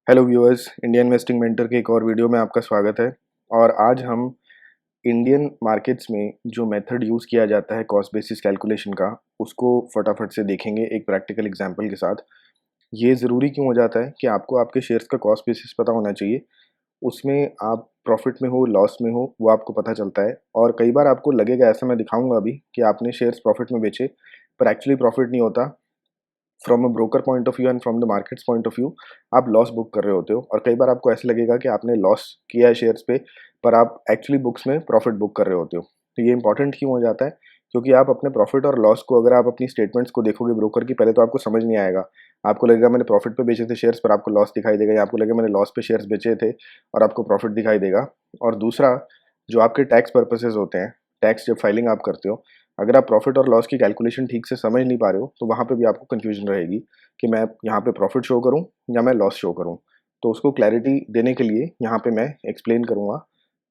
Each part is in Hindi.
Hello viewers, Indian investing mentor के एक और वीडियो में आपका स्वागत है। और आज हम इंडियन मार्केट्स में जो मेथड यूज़ किया जाता है कॉस्ट बेसिस कैलकुलेशन का, उसको फटाफट से देखेंगे एक प्रैक्टिकल एग्जांपल के साथ। ये ज़रूरी क्यों हो जाता है कि आपको आपके शेयर्स का कॉस्ट बेसिस पता होना चाहिए। उसमें आप प्रॉफिट में हो, लॉस में हो, वो आपको पता चलता है। और कई बार आपको लगेगा, ऐसा मैं दिखाऊंगा अभी, कि आपने शेयर्स प्रॉफिट में बेचे पर एक्चुअली प्रॉफिट नहीं होता। From a broker point of view and from the markets point of view आप लॉस बुक कर रहे होते हो। और कई बार आपको ऐसे लगेगा कि आपने लॉस किया है शेयर्स पे, पर आप एक्चुअली बुक्स में प्रॉफिट बुक कर रहे होते हो। तो ये इंपॉर्टेंट क्यों हो जाता है? क्योंकि आप अपने प्रॉफिट और लॉस को, अगर आप अपनी स्टेटमेंट्स को देखोगे ब्रोकर की, पहले तो आपको समझ नहीं आएगा। आपको लगेगा मैंने प्रॉफिट पे बेचे थे शेयर्स, पर आपको लॉस दिखाई देगा, या आपको लगेगा मैंने लॉस पे शेयर्स बेचे थे और आपको प्रॉफिट दिखाई देगा। और दूसरा, जो आपके टैक्स पर्पसेस होते हैं, टैक्स जब फाइलिंग आप करते हो, अगर आप प्रॉफिट और लॉस की कैलकुलेशन ठीक से समझ नहीं पा रहे हो, तो वहाँ पे भी आपको कन्फ्यूजन रहेगी कि मैं यहाँ पे प्रॉफिट शो करूँ या मैं लॉस शो करूँ। तो उसको क्लैरिटी देने के लिए यहाँ पे मैं एक्सप्लेन करूँगा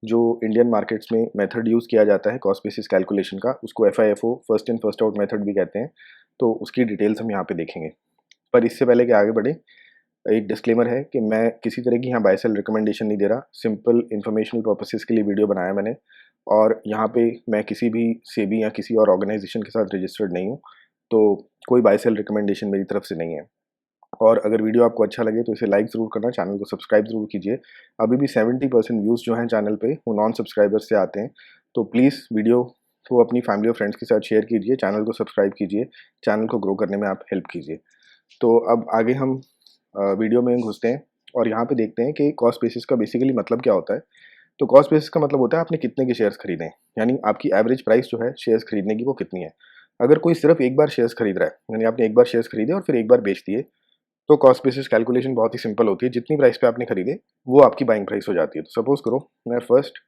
जो इंडियन मार्केट्स में मेथड यूज़ किया जाता है कॉस्ट बेसिस कैलकुलेशन का। उसको FIFO, first in first out method भी कहते हैं। तो उसकी डिटेल्स हम यहाँ पे देखेंगे। पर इससे पहले कि आगे बढ़े, एक डिस्क्लेमर है कि मैं किसी तरह की यहाँ बाय सेल रिकमेंडेशन नहीं दे रहा। सिंपल इन्फॉर्मेशनल पर्पसेस के लिए वीडियो बनाया मैंने। और यहाँ पे मैं किसी भी सेबी या किसी और ऑर्गेनाइजेशन के साथ रजिस्टर्ड नहीं हूँ, तो कोई बाय सेल रिकमेंडेशन मेरी तरफ से नहीं है। और अगर वीडियो आपको अच्छा लगे तो इसे लाइक ज़रूर करना, चैनल को सब्सक्राइब ज़रूर कीजिए। अभी भी 70% व्यूज़ जो हैं चैनल पे, वो नॉन सब्सक्राइबर्स से आते हैं। तो प्लीज़ वीडियो को अपनी फैमिली और फ्रेंड्स के साथ शेयर कीजिए, चैनल को सब्सक्राइब कीजिए, चैनल को ग्रो करने में आप हेल्प कीजिए। तो अब आगे हम वीडियो में घुसते हैं और यहाँ पे देखते हैं कि कॉस्ट बेसिस का बेसिकली मतलब क्या होता है। तो कॉस्ट बेसिस का मतलब होता है आपने कितने के शेयर्स खरीदे हैं, यानी आपकी एवरेज प्राइस जो है शेयर्स खरीदने की वो कितनी है। अगर कोई सिर्फ एक बार शेयर्स खरीद रहा है, यानी आपने एक बार शेयर्स खरीदे और फिर एक बार बेच दिए, तो कॉस्ट बेसिस कैलकुलेशन बहुत ही सिंपल होती है। जितनी प्राइस पे आपने खरीदे वो आपकी बाइंग प्राइस हो जाती है। तो सपोज करो मैं 1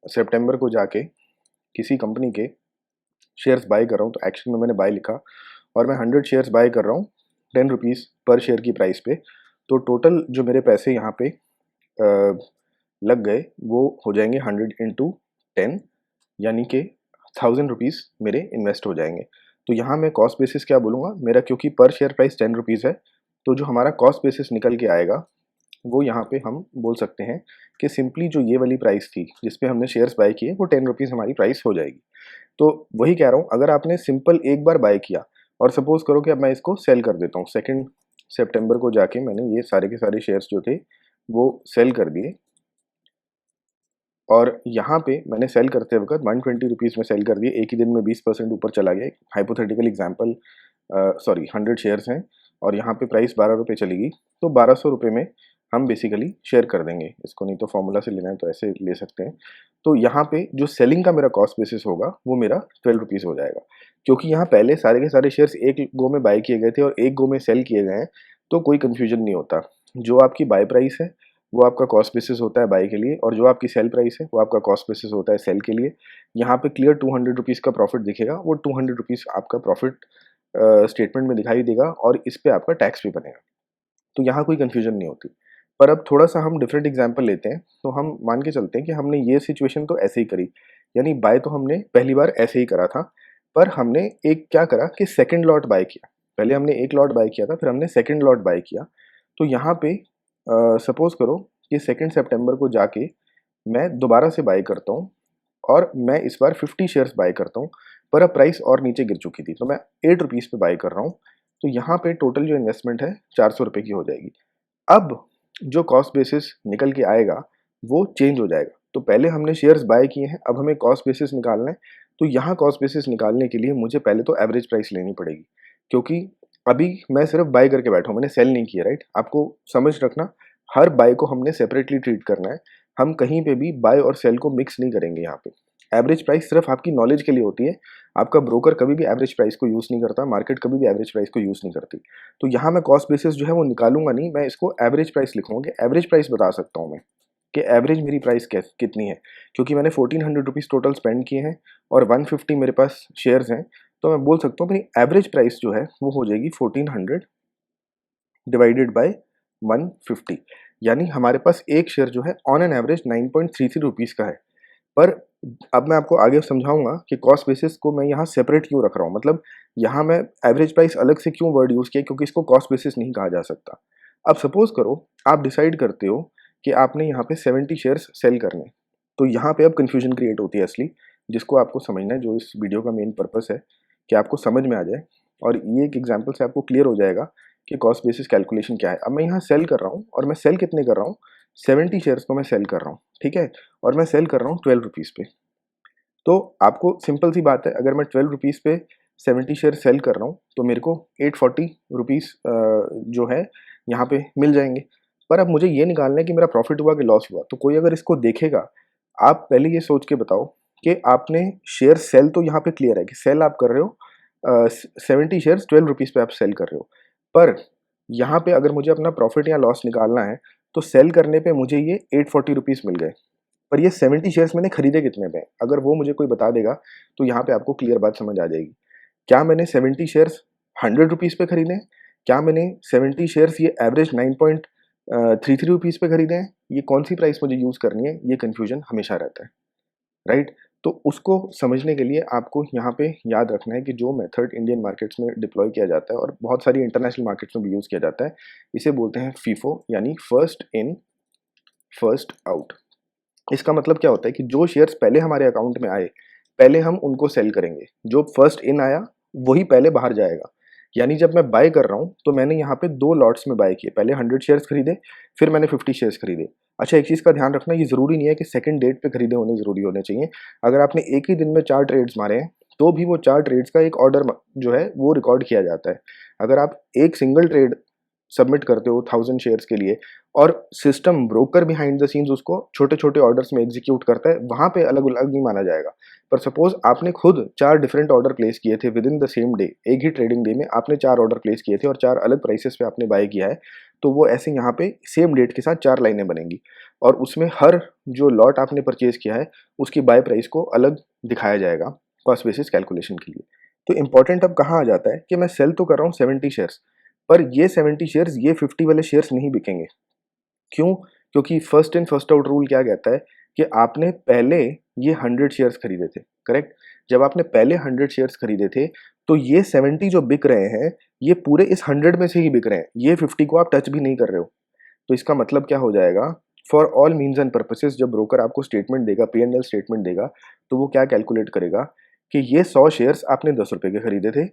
सितंबर को जाके किसी कंपनी के शेयर्स बाय कर रहा हूँ, तो एक्शन में मैंने बाय लिखा और मैं 100 शेयर्स बाय कर रहा हूँ 10 रुपीज़ पर शेयर की प्राइस पे। तो टोटल जो मेरे पैसे यहाँ पे लग गए वो हो जाएंगे 100 × 10, यानी कि 1000 रुपीज़ मेरे इन्वेस्ट हो जाएंगे। तो यहाँ मैं कॉस्ट बेसिस क्या बोलूँगा, मेरा क्योंकि पर शेयर प्राइस 10 रुपीज़ है, तो जो हमारा कॉस्ट बेसिस निकल के आएगा वो यहाँ पे हम बोल सकते हैं कि सिंपली जो ये वाली प्राइस थी जिस पे हमने शेयर्स बाय किए, वो 10 रुपीज़ हमारी प्राइस हो जाएगी। तो वही कह रहा हूँ, अगर आपने सिंपल एक बार बाय किया और सपोज करो कि अब मैं इसको सेल कर देता हूँ, 2 सितंबर को जाके मैंने ये सारे के सारे शेयर्स जो थे वो सेल कर दिए। और यहाँ पे मैंने सेल करते वक्त 120 रुपीज़ में सेल कर दिए, एक ही दिन में 20% ऊपर चला गया। हाइपोथेटिकल एग्जाम्पल, सॉरी 100 शेयर्स हैं और यहाँ पे प्राइस 12 रुपये चलेगी, तो 1200 रुपये में हम बेसिकली शेयर कर देंगे इसको। नहीं तो फॉर्मूला से लेना है तो ऐसे ले सकते हैं। तो यहाँ पे जो सेलिंग का मेरा कॉस्ट बेसिस होगा वो मेरा 12 रुपीज़ हो जाएगा, क्योंकि यहाँ पहले सारे के सारे शेयर्स एक गो में बाय किए गए थे और एक गो में सेल किए गए हैं, तो कोई कन्फ्यूजन नहीं होता। जो आपकी बाय प्राइस है वो आपका कॉस्ट बेसिस होता है बाय के लिए, और जो आपकी सेल प्राइस है वो आपका कॉस्ट बेसिस होता है सेल के लिए। यहाँ पे क्लियर 200 रुपीज़ का प्रॉफिट दिखेगा, वो 200 रुपीज़ आपका प्रॉफिट स्टेटमेंट में दिखाई देगा और इस पे आपका टैक्स भी बनेगा। तो यहाँ कोई कन्फ्यूजन नहीं होती। पर अब थोड़ा सा हम डिफरेंट एग्जाम्पल लेते हैं। तो हम मान के चलते हैं कि हमने ये सिचुएशन तो ऐसे ही करी, यानी बाय तो हमने पहली बार ऐसे ही करा था, पर हमने एक क्या करा कि सेकेंड लॉट बाय किया। पहले हमने एक लॉट बाय किया था, फिर हमने सेकेंड लॉट बाय किया। तो यहाँ पे सपोज करो कि 2 सितंबर को जाके मैं दोबारा से बाय करता हूँ और मैं इस बार 50 शेयर्स बाय करता हूँ, पर अब प्राइस और नीचे गिर चुकी थी, तो मैं 8 रुपीज़ पे बाय कर रहा हूँ। तो यहाँ पे टोटल जो इन्वेस्टमेंट है 400 रुपये की हो जाएगी। अब जो कॉस्ट बेसिस निकल के आएगा वो चेंज हो जाएगा। तो पहले हमने शेयर्स बाय किए हैं, अब हमें कॉस्ट बेसिस निकालना है। तो यहाँ कॉस्ट बेसिस निकालने के लिए मुझे पहले तो एवरेज प्राइस लेनी पड़ेगी, क्योंकि अभी मैं सिर्फ बाय करके बैठा हूँ, मैंने सेल नहीं किया। राइट, आपको समझ रखना, हर बाय को हमने सेपरेटली ट्रीट करना है। हम कहीं पे भी बाय और सेल को मिक्स नहीं करेंगे। यहाँ पे एवरेज प्राइस सिर्फ आपकी नॉलेज के लिए होती है। आपका ब्रोकर कभी भी एवरेज प्राइस को यूज़ नहीं करता, मार्केट कभी भी एवरेज प्राइस को यूज़ नहीं करती। तो यहाँ मैं कॉस्ट बेसिस जो है वो निकालूंगा नहीं, मैं इसको एवरेज प्राइस लिखूंगा कि एवरेज प्राइस बता सकता हूँ मैं कि एवरेज मेरी प्राइस कितनी है। क्योंकि मैंने 1400 रुपीज़ टोटल स्पेंड किए हैं और 150 मेरे पास शेयर्स हैं, तो मैं बोल सकता हूँ अपनी एवरेज प्राइस जो है वो हो जाएगी 1400 डिवाइडेड बाय 150। यानी हमारे पास एक शेयर जो है ऑन एन एवरेज 9.33 रुपीज़ का है। पर अब मैं आपको आगे समझाऊंगा कि कॉस्ट बेसिस को मैं यहाँ सेपरेट क्यों रख रहा हूँ। मतलब यहाँ मैं एवरेज प्राइस अलग से क्यों वर्ड यूज़ किया, क्योंकि इसको कॉस्ट बेसिस नहीं कहा जा सकता। अब सपोज करो आप डिसाइड करते हो कि आपने यहाँ पे 70 शेयर्स सेल करने, तो यहाँ पे अब कन्फ्यूजन क्रिएट होती है असली, जिसको आपको समझना है, जो इस वीडियो का मेन पर्पस है कि आपको समझ में आ जाए और ये एक एग्जांपल से आपको क्लियर हो जाएगा कि कॉस्ट बेसिस कैलकुलेशन क्या है। अब मैं यहाँ सेल कर रहा हूँ और मैं सेल कितने कर रहा हूँ, 70 शेयर्स को मैं सेल कर रहा हूँ, ठीक है, और मैं सेल कर रहा हूँ 12 रुपीज़ पे। तो आपको सिंपल सी बात है, अगर मैं 12 रुपीज़ पे 70 शेयर सेल कर रहा हूँ तो मेरे को 840 रुपीज़ जो है यहाँ पे मिल जाएंगे। पर अब मुझे ये निकालना है कि मेरा प्रॉफिट हुआ कि लॉस हुआ। तो कोई अगर इसको देखेगा, आप पहले ये सोच के बताओ कि आपने शेयर सेल तो यहाँ पे क्लियर है कि सेल आप कर रहे हो, 70 शेयर्स 12 रुपीज़ पे आप सेल कर रहे हो, पर यहाँ पे अगर मुझे अपना प्रॉफिट या लॉस निकालना है तो सेल करने पे मुझे ये 840 रुपीज़ मिल गए, पर ये 70 शेयर्स मैंने खरीदे कितने पे? अगर वो मुझे कोई बता देगा तो यहाँ पे आपको क्लियर बात समझ आ जाएगी। क्या मैंने 70 शेयर्स 100 रुपीज़ पे खरीदे हैं? क्या मैंने 70 शेयर्स ये एवरेज 9.33 रुपीज़ पे खरीदे हैं? ये कौन सी प्राइस मुझे यूज़ करनी है? ये कन्फ्यूजन हमेशा रहता है, राइट? तो उसको समझने के लिए आपको यहाँ पे याद रखना है कि जो मेथड इंडियन मार्केट्स में डिप्लॉय किया जाता है और बहुत सारी इंटरनेशनल मार्केट्स में भी यूज़ किया जाता है, इसे बोलते हैं फीफो, यानी फर्स्ट इन फर्स्ट आउट। इसका मतलब क्या होता है कि जो शेयर्स पहले हमारे अकाउंट में आए, पहले हम उनको सेल करेंगे। जो फर्स्ट इन आया वही पहले बाहर जाएगा। यानी जब मैं बाय कर रहा हूँ तो मैंने यहाँ पे 2 लॉट्स में बाय किए, पहले 100 शेयर्स खरीदे, फिर मैंने 50 शेयर्स खरीदे। अच्छा, एक चीज़ का ध्यान रखना, ये ज़रूरी नहीं है कि सेकंड डेट पे खरीदे होने ज़रूरी होने चाहिए। अगर आपने एक ही दिन में 4 ट्रेड्स मारे हैं तो भी वो 4 ट्रेड्स का एक ऑर्डर जो है वो रिकॉर्ड किया जाता है। अगर आप एक सिंगल ट्रेड सबमिट करते हो 1000 शेयर्स के लिए और system broker behind the scenes उसको छोटे छोटे ऑर्डर्स में एग्जीक्यूट करता है, वहाँ पे अलग अलग नहीं माना जाएगा। पर सपोज आपने खुद 4 डिफरेंट ऑर्डर प्लेस किए थे with in the same day, एक ही ट्रेडिंग डे में आपने 4 ऑर्डर प्लेस किए थे और 4 अलग प्राइसेस पे आपने बाय किया है, तो वो ऐसे यहाँ पे सेम डेट के साथ 4 लाइनें बनेंगी और उसमें हर जो लॉट आपने परचेज किया है उसकी बाय प्राइस को अलग दिखाया जाएगा कॉस्ट बेसिस कैलकुलेशन के लिए। तो इंपॉर्टेंट अब कहाँ आ जाता है कि मैं सेल तो कर रहा हूँ 70 शेयर्स, पर ये 70 शेयर्स ये 50 वाले शेयर्स नहीं बिकेंगे। क्यों? क्योंकि first in first out rule क्या कहता है कि आपने पहले ये 100 शेयर्स खरीदे थे, करेक्ट? जब आपने पहले 100 शेयर्स खरीदे थे तो ये 70 जो बिक रहे हैं ये पूरे इस 100 में से ही बिक रहे हैं, ये 50 को आप टच भी नहीं कर रहे हो। तो इसका मतलब क्या हो जाएगा, for all means and purposes जब ब्रोकर आपको स्टेटमेंट देगा, P&L स्टेटमेंट देगा, तो वो क्या कैलकुलेट करेगा कि ये 100 शेयर्स आपने 10 रुपए के खरीदे थे,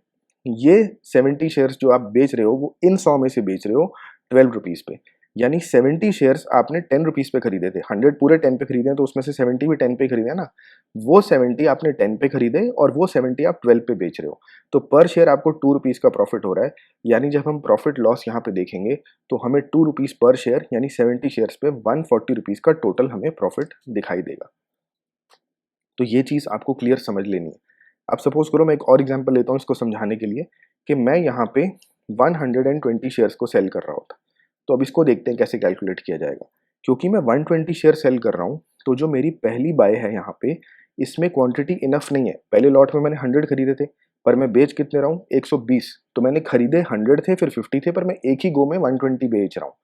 ये 70 शेयर्स जो आप बेच रहे हो वो इन 100 में से बेच रहे हो 12 रुपीज़ पे। यानी 70 शेयर्स आपने 10 रुपीज़ पे खरीदे थे, 100 पूरे 10 पे खरीदे हैं तो उसमें से 70 भी 10 पे खरीदे हैं ना, वो 70 आपने 10 पे खरीदे और वो 70 आप 12 पे बेच रहे हो, तो पर शेयर आपको 2 रुपीज़ का प्रॉफिट हो रहा है। यानी जब हम प्रॉफिट लॉस यहाँ पे देखेंगे तो हमें 2 रुपीज़ पर शेयर यानी 70 शेयर्स पे 140 रुपीज़ का टोटल हमें प्रॉफिट दिखाई देगा। तो ये चीज़ आपको क्लियर समझ लेनी है। अब सपोज करो मैं एक और एग्जांपल लेता हूँ इसको समझाने के लिए कि मैं यहाँ पे 120 शेयर्स को सेल कर रहा होता। तो अब इसको देखते हैं कैसे कैलकुलेट किया जाएगा। क्योंकि मैं 120 शेयर सेल कर रहा हूँ तो जो मेरी पहली बाय है यहाँ पे, इसमें क्वांटिटी इनफ नहीं है। पहले लॉट में मैंने 100 खरीदे थे पर मैं बेच कितने रहा हूँ, 120। तो मैंने खरीदे 100 थे फिर 50 थे, पर मैं एक ही गो में 120 बेच रहा हूँ।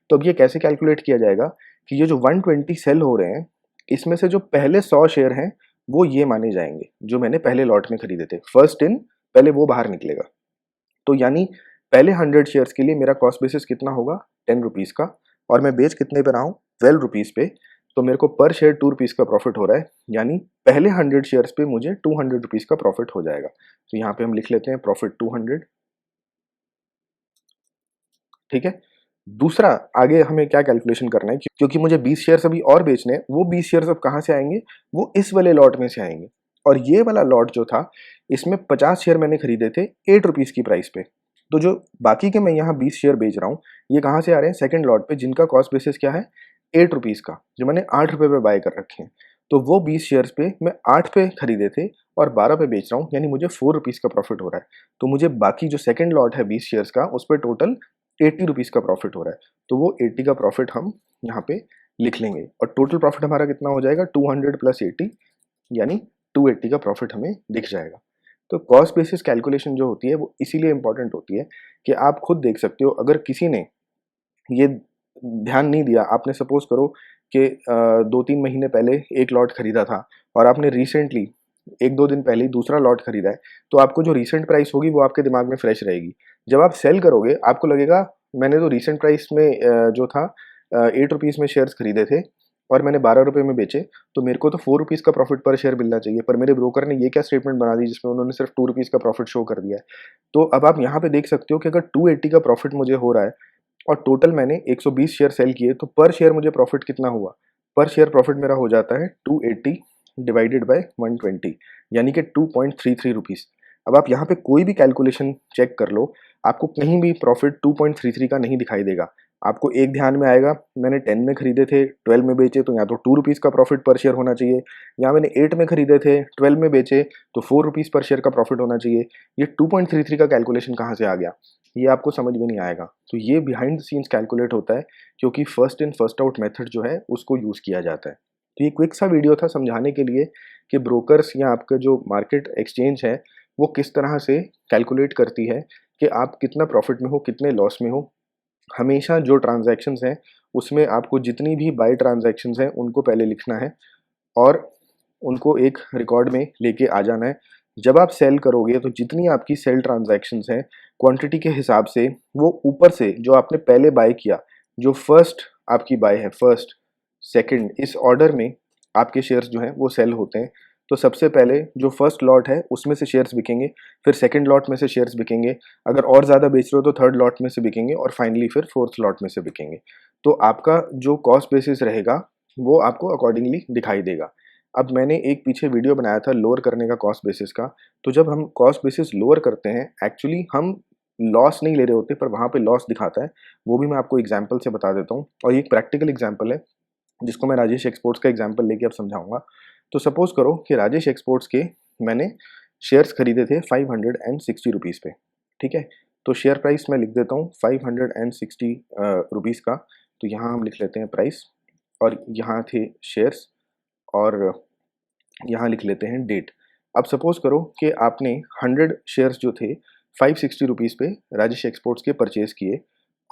तो अब ये कैसे कैलकुलेट किया जाएगा कि ये जो 120 सेल हो रहे हैं इसमें से जो पहले 100 शेयर हैं वो ये माने जाएंगे जो मैंने पहले लॉट में खरीदे थे। फर्स्ट इन, पहले वो बाहर निकलेगा। तो यानी पहले 100 शेयर्स के लिए मेरा कॉस्ट बेसिस कितना होगा, 10 रुपीज़ का, और मैं बेच कितने पे रहा हूँ, 12 रुपीज़ पे। तो मेरे को पर शेयर 2 रुपीज़ का प्रॉफिट हो रहा है, यानी पहले 100 शेयर्स पे मुझे 200 रुपीज़ का प्रॉफिट हो जाएगा। तो यहाँ पे हम लिख लेते हैं प्रॉफिट 200, ठीक है। दूसरा, आगे हमें क्या कैलकुलेशन करना है, क्योंकि मुझे 20 शेयर्स अभी और बेचने हैं, वो 20 शेयर्स अब कहाँ से आएंगे, वो इस वाले लॉट में से आएंगे। और ये वाला लॉट जो था इसमें 50 शेयर मैंने खरीदे थे 8 रुपीज़ की प्राइस पे। तो जो बाकी के मैं यहाँ 20 शेयर बेच रहा हूँ ये कहाँ से आ रहे हैं, सेकंड लॉट पे, जिनका कॉस्ट बेसिस क्या है, 8 रुपीज़ का, जो मैंने 8 रुपये पे बाय कर रखे हैं। तो वो 20 शेयर्स पे मैं 8 पे खरीदे थे और 12 पे बेच रहा हूँ, यानी मुझे 4 रुपीज़ का प्रॉफिट हो रहा है। तो मुझे बाकी जो सेकंड लॉट है 20 शेयर्स का उस पर टोटल 80 रुपीज़ का प्रॉफिट हो रहा है। तो वो 80 का प्रॉफिट हम यहाँ पे लिख लेंगे और टोटल प्रॉफिट हमारा कितना हो जाएगा, 200 प्लस 80, यानी 280 का प्रॉफिट हमें दिख जाएगा। तो कॉस्ट बेसिस कैलकुलेशन जो होती है वो इसीलिए इंपॉर्टेंट होती है कि आप खुद देख सकते हो, अगर किसी ने ये ध्यान नहीं दिया, आपने सपोज करो कि 2-3 महीने पहले एक लॉट खरीदा था और आपने रिसेंटली 1-2 दिन पहले ही दूसरा लॉट खरीदा है, तो आपको जो रिसेंट प्राइस होगी वो आपके दिमाग में फ्रेश रहेगी। जब आप सेल करोगे आपको लगेगा मैंने तो रिसेंट प्राइस में जो था 8 रुपीज़ में शेयर्स खरीदे थे और मैंने 12 रुपये में बेचे, तो मेरे को तो 4 रुपीज़ का प्रॉफिट पर शेयर मिलना चाहिए, पर मेरे ब्रोकर ने ये क्या स्टेटमेंट बना दी जिसमें उन्होंने सिर्फ 2 रुपीज़ का प्रॉफिट शो कर दिया है। तो अब आप यहाँ पे देख सकते हो कि अगर 280 का प्रॉफिट मुझे हो रहा है और टोटल मैंने 120 शेयर सेल किए, तो पर शेयर मुझे प्रॉफिट कितना हुआ? पर शेयर प्रॉफिट मेरा हो जाता है 280 डिवाइडेड बाय 120, यानी कि 2.33 रुपीज़। अब आप यहाँ पे कोई भी कैलकुलेशन चेक कर लो, आपको कहीं भी प्रॉफिट 2.33 का नहीं दिखाई देगा। आपको एक ध्यान में आएगा, मैंने 10 में खरीदे थे, 12 में बेचे, तो यहाँ तो 2 रुपीज़ का प्रॉफिट पर शेयर होना चाहिए। यहाँ मैंने 8 में खरीदे थे, 12 में बेचे, तो 4 रुपीज़ पर शेयर का प्रॉफिट होना चाहिए। ये 2.33 का कैलकुलेशन कहाँ से आ गया? ये आपको समझ में नहीं आएगा। तो ये बिहाइंड द सीन्स कैलकुलेट होता है, क्योंकि first in first out method जो है उसको यूज़ किया जाता है। तो ये क्विक सा वीडियो था समझाने के लिए कि ब्रोकर्स या आपका जो मार्केट एक्सचेंज है वो किस तरह से कैलकुलेट करती है कि आप कितना प्रॉफिट में हो, कितने लॉस में हो। हमेशा जो ट्रांजैक्शंस हैं उसमें आपको जितनी भी बाय ट्रांजैक्शंस हैं उनको पहले लिखना है और उनको एक रिकॉर्ड में लेके आ जाना है। जब आप सेल करोगे तो जितनी आपकी सेल ट्रांजैक्शंस हैं क्वांटिटी के हिसाब से वो ऊपर से जो आपने पहले बाय किया, जो फर्स्ट आपकी बाय है, फर्स्ट सेकंड, इस ऑर्डर में आपके शेयर्स जो हैं वो सेल होते हैं। तो सबसे पहले जो फर्स्ट लॉट है उसमें से शेयर्स बिकेंगे, फिर सेकंड लॉट में से शेयर्स बिकेंगे, अगर और ज़्यादा बेच रहे हो तो थर्ड लॉट में से बिकेंगे और फाइनली फिर फोर्थ लॉट में से बिकेंगे। तो आपका जो कॉस्ट बेसिस रहेगा वो आपको अकॉर्डिंगली दिखाई देगा। अब मैंने एक पीछे वीडियो बनाया था लोअर करने का कॉस्ट बेसिस का, तो जब हम कॉस्ट बेसिस लोअर करते हैं एक्चुअली हम लॉस नहीं ले रहे होते, पर वहाँ पे लॉस दिखाता है। वो भी मैं आपको एग्जांपल से बता देता हूँ और ये एक प्रैक्टिकल एग्जांपल है जिसको मैं राजेश एक्सपोर्ट्स का एग्जांपल लेके अब समझाऊंगा। तो सपोज करो कि राजेश एक्सपोर्ट्स के मैंने शेयर्स खरीदे थे 560 रुपीज़ पे, ठीक है। तो शेयर प्राइस मैं लिख देता हूँ 560 रुपीज़ का। तो यहाँ हम लिख लेते हैं प्राइस और यहाँ थे शेयर्स और यहाँ लिख लेते हैं डेट। अब सपोज करो कि आपने 100 शेयर्स जो थे 560 रुपीज़ पे राजेश एक्सपोर्ट्स के परचेज़ किए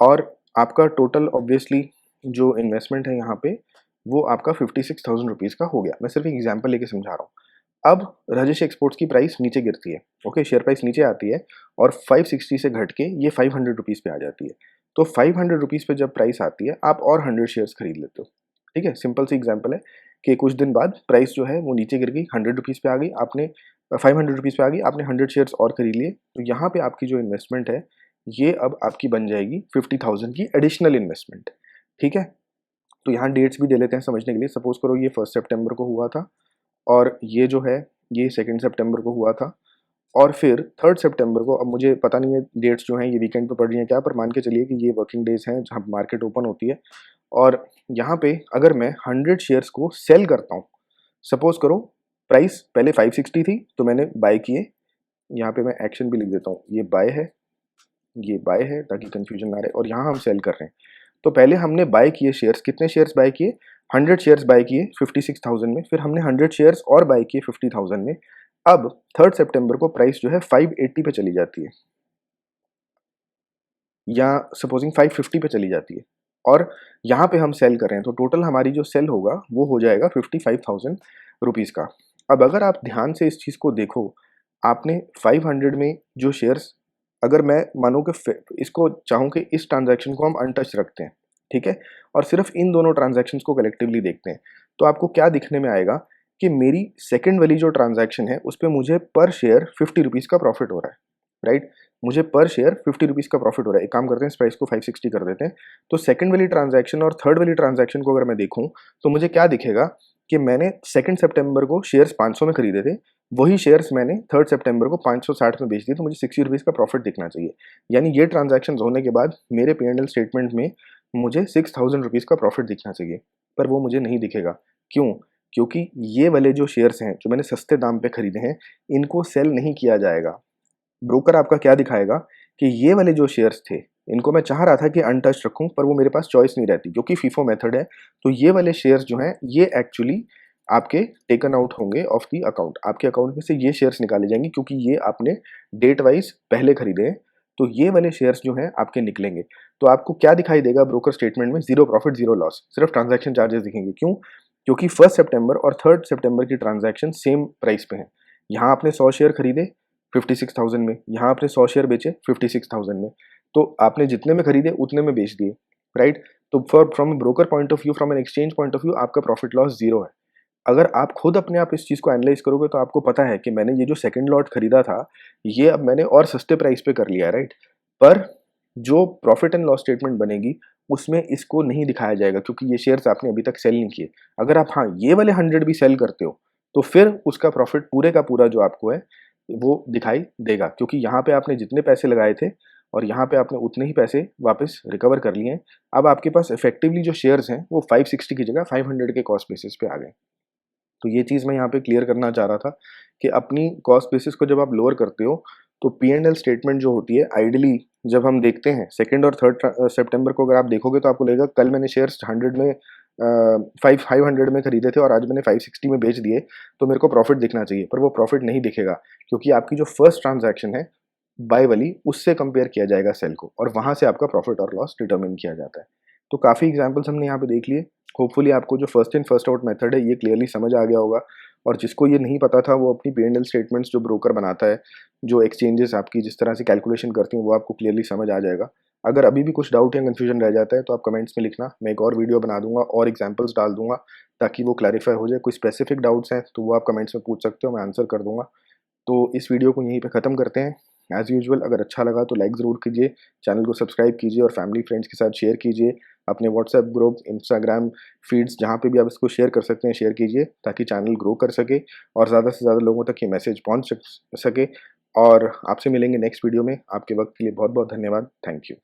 और आपका टोटल ऑब्वियसली जो इन्वेस्टमेंट है यहाँ पे वो आपका 56,000 रुपीज़ का हो गया। मैं सिर्फ एक एग्जांपल लेके समझा रहा हूँ। अब राजेश एक्सपोर्ट्स की प्राइस नीचे गिरती है, ओके, शेयर प्राइस नीचे आती है और 560 से घट के ये 500 रुपीज़ पे आ जाती है। तो 500 रुपीज़ पे जब प्राइस आती है आप और 100 शेयर्स खरीद लेते हो, ठीक है। सिंपल सी एग्जांपल है कि कुछ दिन बाद प्राइस जो है वो नीचे गिर गई, 100 रुपीज़ पे आ गई, आपने 500 रुपीज़ पे आ गई, आपने 100 शेयर्स और खरीद लिए। तो यहाँ पे आपकी जो इन्वेस्टमेंट है ये अब आपकी बन जाएगी 50,000 की एडिशनल इन्वेस्टमेंट, ठीक है। तो यहाँ डेट्स भी दे लेते हैं समझने के लिए। सपोज करो ये 1 सितंबर को हुआ था और ये जो है ये 2 सितंबर को हुआ था और फिर 3 सितंबर को, अब मुझे पता नहीं है डेट्स जो हैं ये वीकेंड पे पड़ रही हैं क्या, पर मान के चलिए कि ये वर्किंग डेज हैं जहाँ मार्केट ओपन होती है। और यहाँ पे अगर मैं 100 शेयर्स को सेल करता हूँ, सपोज करो प्राइस पहले 560 थी तो मैंने बाय किए, यहाँ पे मैं एक्शन भी लिख देता हूँ, ये बाय है, ये बाय है ताकि कंफ्यूजन ना रहे, और यहाँ हम सेल कर रहे हैं। तो पहले हमने बाय किए शेयर्स, कितने शेयर्स बाय किए? 100 शेयर्स बाय किए 56,000 में, फिर हमने 100 शेयर्स और बाय किए 50,000 में। अब 3 सितंबर को प्राइस जो है 580 पे चली जाती है या सपोजिंग 550 पे चली जाती है और यहाँ पे हम सेल कर रहे हैं, तो टोटल हमारी जो सेल होगा वो हो जाएगा 55,000 रुपीज़ का। अब अगर आप ध्यान से इस चीज़ को देखो, आपने 500 में जो शेयर्स, अगर मैं मानो कि इसको चाहूँ कि इस ट्रांजैक्शन को हम अनटच रखते हैं, ठीक है, और सिर्फ इन दोनों ट्रांजैक्शंस को कलेक्टिवली देखते हैं, तो आपको क्या दिखने में आएगा कि मेरी सेकंड वाली जो ट्रांजैक्शन है उस पे मुझे पर शेयर 50 रुपीज़ का प्रॉफिट हो रहा है, राइट। मुझे पर शेयर 50 रुपीज़ का प्रॉफिट हो रहा है। एक काम करते हैं, इस प्राइस को 560 कर देते हैं। तो सेकंड वाली ट्रांजैक्शन और थर्ड वाली ट्रांजैक्शन को अगर मैं देखूँ तो मुझे क्या दिखेगा कि मैंने 2 सितंबर को शेयर्स 500 में खरीदे थे, वही शेयर्स मैंने 3 सितंबर को 560 में बेच दिए, तो मुझे 60 रुपीज़ का प्रॉफिट दिखना चाहिए। यानी ये ट्रांजैक्शंस होने के बाद मेरे P&L स्टेटमेंट में मुझे 6,000 रुपीज़ का प्रॉफिट दिखना चाहिए, पर वो मुझे नहीं दिखेगा। क्यों? क्योंकि ये वाले जो शेयर्स हैं जो मैंने सस्ते दाम पे खरीदे हैं, इनको सेल नहीं किया जाएगा। ब्रोकर आपका क्या दिखाएगा कि ये वाले जो शेयर्स थे इनको मैं चाह रहा था कि अनटच रखूं, पर वो मेरे पास चॉइस नहीं रहती क्योंकि फीफो मेथड है। तो ये वाले शेयर्स जो हैं ये एक्चुअली आपके टेकन आउट होंगे ऑफ दी अकाउंट, आपके अकाउंट में से ये शेयर्स निकाले जाएंगे क्योंकि ये आपने डेट वाइज पहले खरीदे हैं। तो ये वाले शेयर्स जो हैं आपके निकलेंगे। तो आपको क्या दिखाई देगा ब्रोकर स्टेटमेंट में? जीरो प्रॉफिट जीरो लॉस, सिर्फ ट्रांजैक्शन चार्जेस दिखेंगे। क्यों? क्योंकि 1 सितंबर और 3 सितंबर की ट्रांजैक्शन सेम प्राइस पे है। यहाँ आपने 100 शेयर खरीदे 56,000 में, यहाँ आपने 100 शेयर बेचे 56,000 में। तो आपने जितने में खरीदे उतने में बेच दिए, राइट? तो from broker point of view, from an exchange point of view, आपका प्रॉफिट लॉस जीरो है। अगर आप खुद अपने आप इस चीज़ को एनालाइज करोगे तो आपको पता है कि मैंने ये जो सेकंड लॉट खरीदा था, ये अब मैंने और सस्ते प्राइस पे कर लिया है, राइट? पर जो प्रॉफिट एंड लॉस स्टेटमेंट बनेगी उसमें इसको नहीं दिखाया जाएगा, क्योंकि ये शेयर्स आपने अभी तक सेल नहीं किए। अगर आप हाँ ये वाले 100 भी सेल करते हो तो फिर उसका प्रॉफिट पूरे का पूरा जो आपको है वो दिखाई देगा, क्योंकि यहाँ पे आपने जितने पैसे लगाए थे और यहाँ पे आपने उतने ही पैसे वापस रिकवर कर लिए हैं। अब आपके पास इफेक्टिवली जो शेयर्स हैं वो 560 की जगह 500 के कॉस्ट बेसिस पे आ गए। तो ये चीज़ मैं यहाँ पे क्लियर करना चाह रहा था कि अपनी कॉस्ट बेसिस को जब आप लोअर करते हो तो P&L स्टेटमेंट जो होती है, आइडियली जब हम देखते हैं सेकंड और थर्ड सितंबर को, अगर आप देखोगे तो आपको लगेगा कल मैंने शेयर्स 100 में 500 में खरीदे थे और आज मैंने 560 में बेच दिए, तो मेरे को प्रॉफिट दिखना चाहिए। पर वो प्रॉफिट नहीं दिखेगा, क्योंकि आपकी जो फर्स्ट ट्रांजैक्शन है बाय वाली, उससे कंपेयर किया जाएगा सेल को, और वहाँ से आपका प्रॉफिट और लॉस डिटरमिन किया जाता है। तो काफ़ी एग्जाम्पल्स हमने यहाँ पे देख लिए। होपफुली आपको जो first in first out method है ये क्लियरली समझ आ गया होगा, और जिसको ये नहीं पता था वो अपनी P&L स्टेटमेंट्स जो ब्रोकर बनाता है, जो एक्सचेंजेस आपकी जिस तरह से कैलकुलेशन करती हैं, वो आपको क्लियरली समझ आ जाएगा। अगर अभी भी कुछ डाउट या कन्फ्यूजन रह जाता है तो आप कमेंट्स में लिखना, मैं एक और वीडियो बना दूंगा और एग्जाम्पल्स डाल दूंगा ताकि वो क्लैरिफाई हो जाए। कोई स्पेसिफिक डाउट्स हैं तो वो आप कमेंट्स में पूछ सकते हो, मैं आंसर कर दूंगा। तो इस वीडियो को यहीं पे ख़त्म करते हैं। एज़ यूजुअल अगर अच्छा लगा तो लाइक ज़रूर कीजिए, चैनल को सब्सक्राइब कीजिए और फैमिली फ्रेंड्स के साथ शेयर कीजिए। अपने व्हाट्सएप ग्रुप, इंस्टाग्राम फीड्स, जहाँ पे भी आप इसको शेयर कर सकते हैं शेयर कीजिए, ताकि चैनल ग्रो कर सके और ज़्यादा से ज़्यादा लोगों तक ये मैसेज पहुँच सके। और आपसे मिलेंगे नेक्स्ट वीडियो में। आपके वक्त के लिए बहुत बहुत धन्यवाद। Thank you.